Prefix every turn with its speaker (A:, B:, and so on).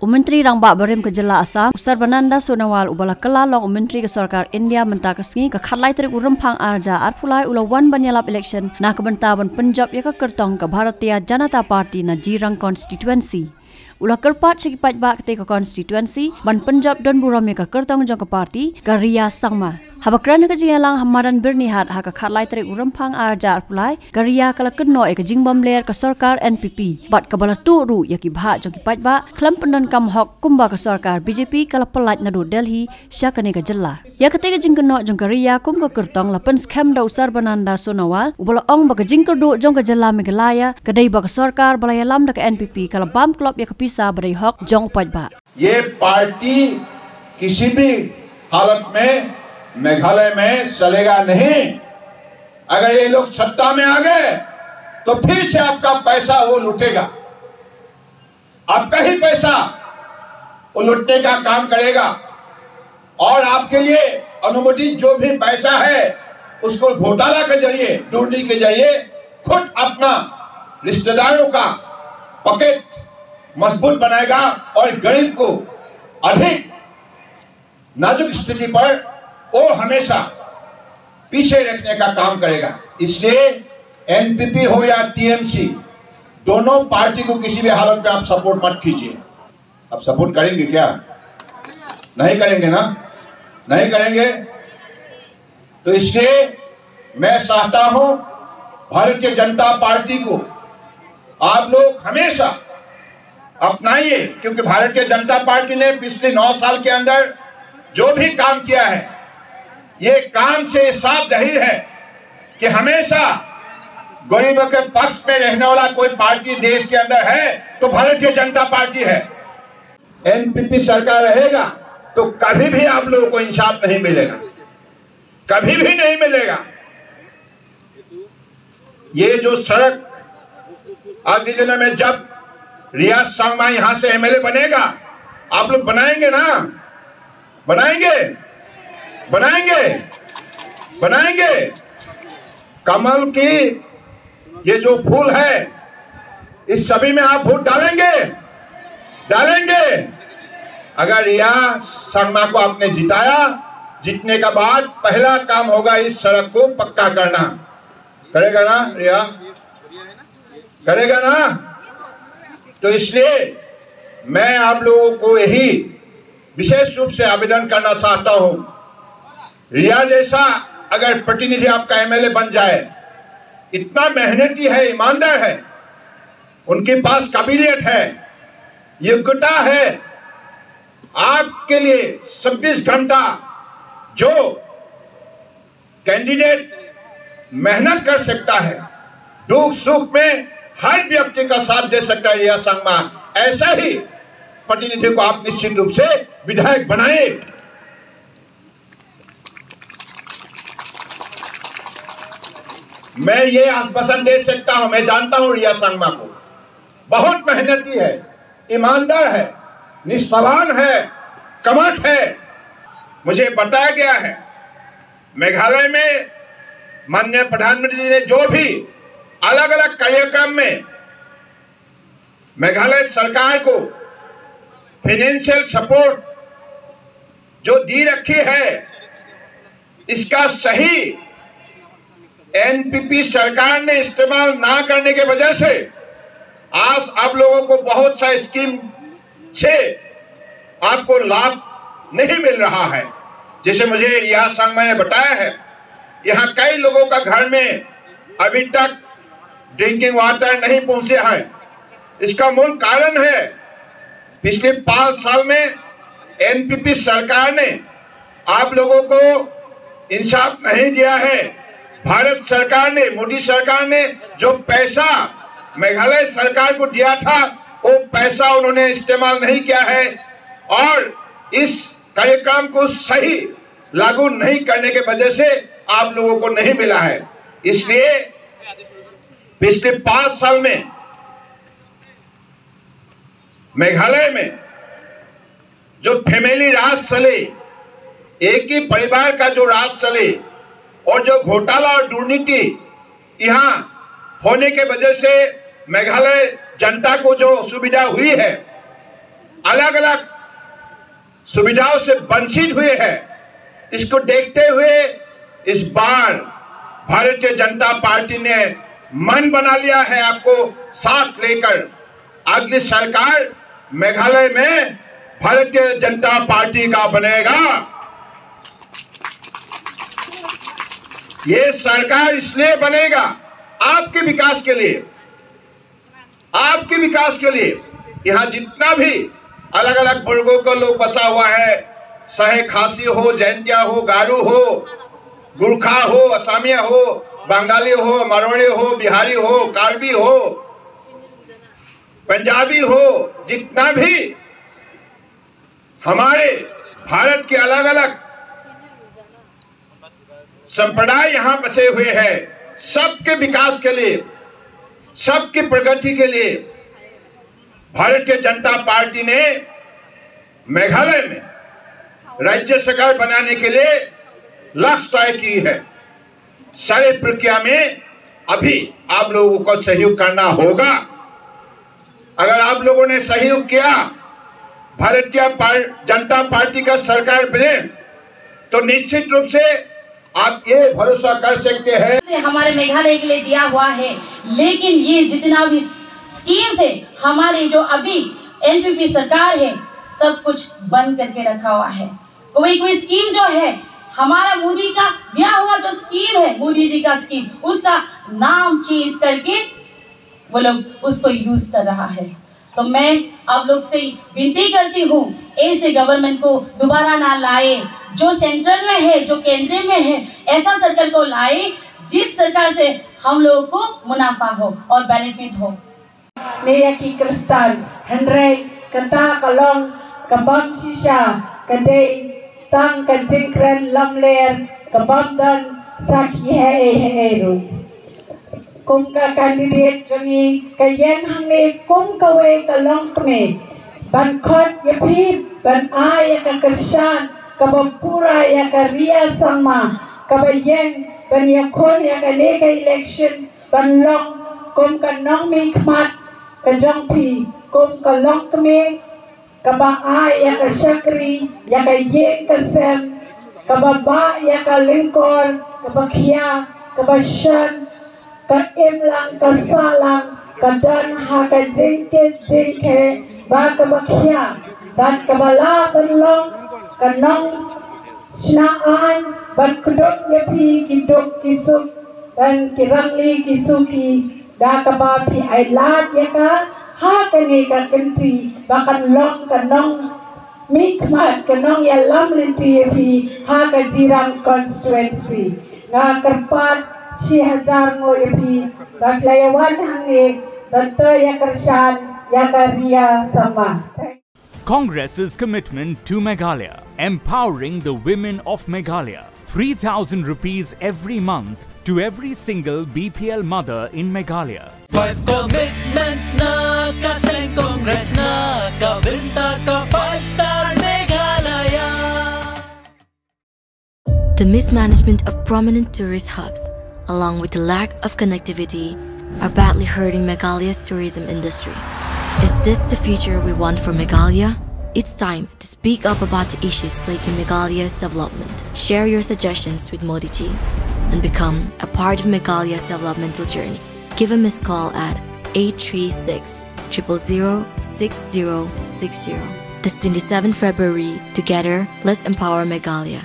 A: Menteri Rangba Barim ke Jela Assam, Sarbananda Sonowal ubala kelalong Menteri ke Sarkar India mentakasngi ke khatlai terik urempang arja arpulai ulawan banyalap election na kebentawan Punjab ya ke kertong ke Bharatiya Janata Party na Jirang constituency. Ulah kerpat sekipat bak ketika konstituensi ban Punjab dan Buram ya ke kertong jong ke parti ke Ria Sangma. Habakran ke jingalang hamadan bernihat ha ke khatlai terik urempang arja arpulai ke Ria kala keno ke jingbam ler ke Sarkar NPP. Bat ke bala turu ya ki bha jong kipat bak klam pendon kam hok kumba ke Sarkar BJP kala pelat nadu Delhi syakane ke Jela. Ya ketika jing keno jong ke Ria kum ke kertong lapen skam da Sarbananda Sonowal ubala ong bak jing kerdu jong ke Jela Meghalaya kedai bak Sarkar balaya lam da ke NPP kala bam klub ya ke pisa बड़े हक Jong पजबा
B: ये party किसी भी हालत में मेघालय में चलेगा नहीं। अगर ये लोग सत्ता में आ गए तो फिर से आपका पैसा वो लूटेगा, आपका ही पैसा वो लूटने का काम करेगा और आपके लिए अनुमति जो भी पैसा है उसको घोटाला के जरिए दुर्नी के जरिए खुद अपना रिश्तेदारों का पॉकेट मजबूत बनाएगा और गरीब को अधिक नाजुक स्थिति पर वो हमेशा पीछे रखने का काम करेगा। इसलिए एनपीपी हो या टीएमसी दोनों पार्टी को किसी भी हालत में आप सपोर्ट मत कीजिए। आप सपोर्ट करेंगे क्या? नहीं करेंगे ना? नहीं करेंगे तो इसलिए मैं चाहता हूं भारतीय जनता पार्टी को आप लोग हमेशा अपनाइए, क्योंकि भारतीय जनता पार्टी ने पिछले 9 साल के अंदर जो भी काम किया है ये काम से साफ जाहिर है कि हमेशा गरीबों के पक्ष में रहने वाला कोई पार्टी देश के अंदर है तो भारतीय जनता पार्टी है। एनपीपी सरकार रहेगा तो कभी भी आप लोगों को इंसाफ नहीं मिलेगा, कभी भी नहीं मिलेगा। ये जो सड़क अगले दिनों में जब रिया संगमा यहां से एमएलए बनेगा, आप लोग बनाएंगे ना? बनाएंगे, बनाएंगे, बनाएंगे। कमल की ये जो फूल है इस सभी में आप वोट डालेंगे, डालेंगे। अगर रिया संगमा को आपने जिताया, जीतने का बाद पहला काम होगा इस सड़क को पक्का करना। करेगा ना रिया? करेगा ना? तो इसलिए मैं आप लोगों को यही विशेष रूप से आवेदन करना चाहता हूं, रिया जैसा अगर प्रतिनिधि आपका एमएलए बन जाए, इतना मेहनती है, ईमानदार है, उनके पास काबिलियत है, योग्यता है, आपके लिए 26 घंटा जो कैंडिडेट मेहनत कर सकता है, दुख सुख में हर व्यक्ति का साथ दे सकता है, यह संगमा ऐसा ही प्रतिनिधि को आप निश्चित रूप से विधायक बनाए। मैं ये आश्वासन दे सकता हूं, मैं जानता हूं रिया संगमा को, बहुत मेहनती है, ईमानदार है, निष्ठावान है, कर्मठ है। मुझे बताया गया है मेघालय में माननीय प्रधानमंत्री जी ने जो भी अलग अलग कार्यक्रम में मेघालय सरकार को फाइनेंशियल सपोर्ट जो दी रखी है, इसका सही एनपीपी सरकार ने इस्तेमाल ना करने के वजह से आज आप लोगों को बहुत सा स्कीम से आपको लाभ नहीं मिल रहा है। जैसे मुझे रिया संगमा ने बताया है, यहाँ कई लोगों का घर में अभी तक ड्रिंकिंग वाटर नहीं पहुंचे हैं। इसका मूल कारण है पिछले 5 साल में एनपीपी सरकार ने आप लोगों को इंसाफ नहीं दिया है। भारत सरकार ने, मोदी सरकार ने जो पैसा मेघालय सरकार को दिया था वो पैसा उन्होंने इस्तेमाल नहीं किया है और इस कार्यक्रम को सही लागू नहीं करने के वजह से आप लोगों को नहीं मिला है। इसलिए पिछले 5 साल में मेघालय में जो फैमिली राज चले, एक ही परिवार का जो राज चले और जो घोटाला और दुर्नीति यहाँ होने के वजह से मेघालय जनता को जो सुविधा हुई है अलग अलग सुविधाओं से वंचित हुए हैं। इसको देखते हुए इस बार भारतीय जनता पार्टी ने मन बना लिया है आपको साथ लेकर अगली सरकार मेघालय में भारतीय जनता पार्टी का बनेगा। ये सरकार इसलिए बनेगा आपके विकास के लिए, आपके विकास के लिए। यहाँ जितना भी अलग अलग वर्गों का लोग बसा हुआ है, सहे खासी हो, जैंतिया हो, गारू हो, गुरखा हो, असमिया हो, बंगाली हो, मरवाड़ी हो, बिहारी हो, कार्बी हो, पंजाबी हो, जितना भी हमारे भारत के अलग अलग संप्रदाय यहाँ बसे हुए हैं, सबके विकास के लिए, सबकी प्रगति के लिए भारतीय जनता पार्टी ने मेघालय में राज्य सरकार बनाने के लिए लक्ष्य तय की है। सारी प्रक्रिया में अभी आप लोगों को सहयोग करना होगा। अगर आप लोगों ने सहयोग किया, भारतीय जनता पार्टी का सरकार बने, तो निश्चित रूप से आप ये भरोसा कर सकते हैं
C: हमारे मेघालय के लिए दिया हुआ है। लेकिन ये जितना भी स्कीम्स है, हमारी जो अभी एनपीपी सरकार है, सब कुछ बंद करके रखा हुआ है। कोई स्कीम जो है, हमारा मोदी का दिया हुआ जो स्कीम है, मोदी जी का स्कीम, उसका नाम चेंज करके वो लोग उसको यूज कर रहा है। तो मैं आप लोग से विनती करती हूँ, ऐसे गवर्नमेंट को दोबारा ना लाए। जो सेंट्रल में है, जो केंद्र में है, ऐसा सरकार को लाए जिस सरकार से हम लोगों को मुनाफा हो और बेनिफिट हो।
D: Neya ki kristal, Henry, kata kalong, kabam shisha, kadei, tang kansinkren lamler, kabam dan sakhi hai ru. Kum ka candidate jani, kayen hangne kum kawe kalong kme, ban khot yapi, ban ay ka krishan, kabam pura ya ka ria sama, kabayen, ban yakon ya ka nega election, ban long, kum ka nong mi khmat, kajang pi kum kalong kami kaba a ya ka shakri ya ka ye ka sem kaba ba ya ka lingkor kaba khia kaba shan ka emlang ka salang ka dan ha ka jingke ba kaba khia dan kaba la banlong ka nong snaan ban kudok ya pi kidok kisuk dan kirangli kisuki da kaba pi ai lat ya ka ha ka ni ka kenti bakan long ka nong mikmat ka nong ya lam linti pi ha ka jirang constituency nga karpat 6,000 ngo pi baklayawan hangi danta ya karshan ya ka ria sama.
E: Congress's commitment to Meghalaya, empowering the women of Meghalaya. 3,000 rupees every month to every single BPL mother in Meghalaya.
F: Five commitments na kaseng Congress na kabinta ka 5-star Meghalaya.
G: The mismanagement of prominent tourist hubs, along with the lack of connectivity, are badly hurting Meghalaya's tourism industry. Is this the future we want for Meghalaya? It's time to speak up about the issues plaguing Meghalaya's development. Share your suggestions with Modi ji and become a part of Meghalaya's developmental journey. Give a missed call at 836 000 6060. This 27 February, together, let's empower Meghalaya.